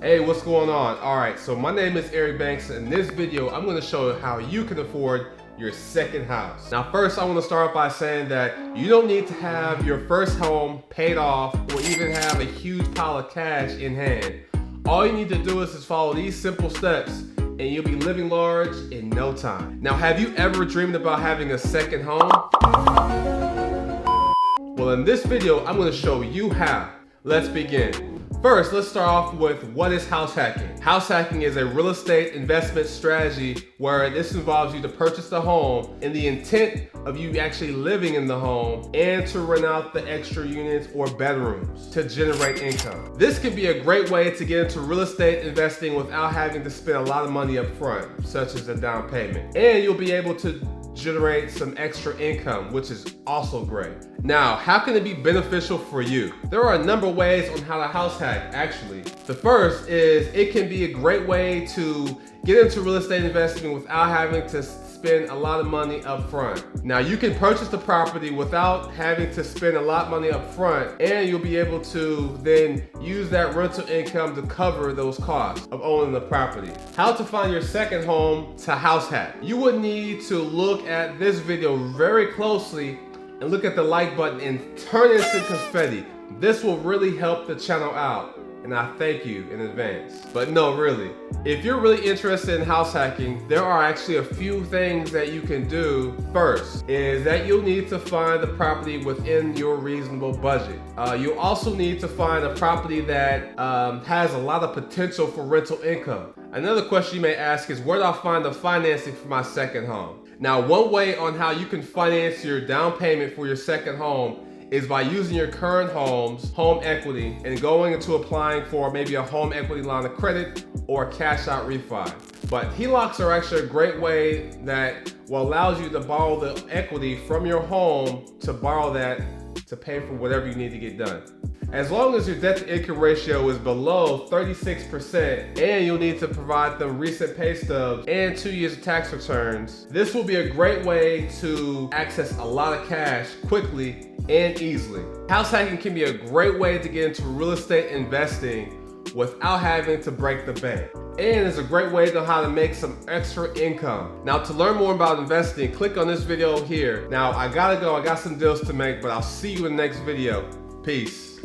Hey, what's going on? Alright, so my name is Eric Banks, and in this video I'm going to show you how you can afford your second house. Now first I want to start by saying that you don't need to have your first home paid off or even have a huge pile of cash in hand. All you need to do is just follow these simple steps and you'll be living large in no time. Now have you ever dreamed about having a second home? Well, in this video I'm going to show you how. Let's begin. First, let's start off with what is house hacking. House hacking is a real estate investment strategy where this involves you to purchase the home in the intent of you actually living in the home and to rent out the extra units or bedrooms to generate income. This can be a great way to get into real estate investing without having to spend a lot of money up front, such as a down payment. And you'll be able to generate some extra income, which is also great. Now, how can it be beneficial for you? There are a number of ways on how to house hack, actually. The first is it can be a great way to get into real estate investing without having to spend a lot of money up front. Now, you can purchase the property without having to spend a lot of money up front, and you'll be able to then use that rental income to cover those costs of owning the property. How to find your second home to house hack. You would need to look at this video very closely and look at the like button and turn it into confetti. This will really help the channel out, and I thank you in advance. But no, really, if you're really interested in house hacking, there are actually a few things that you can do. First is that you'll need to find the property within your reasonable budget. You'll also need to find a property that has a lot of potential for rental income. Another question you may ask is, where do I find the financing for my second home? Now, one way on how you can finance your down payment for your second home is by using your current home's home equity and going into applying for maybe a home equity line of credit or a cash out refi. But HELOCs are actually a great way that allows you to borrow the equity from your home to borrow that to pay for whatever you need to get done. As long as your debt to income ratio is below 36% and you'll need to provide them recent pay stubs and 2 years of tax returns, this will be a great way to access a lot of cash quickly and easily. House hacking can be a great way to get into real estate investing without having to break the bank. And it's a great way to know how to make some extra income. Now, to learn more about investing, click on this video here. Now, I gotta go, I got some deals to make, but I'll see you in the next video. Peace.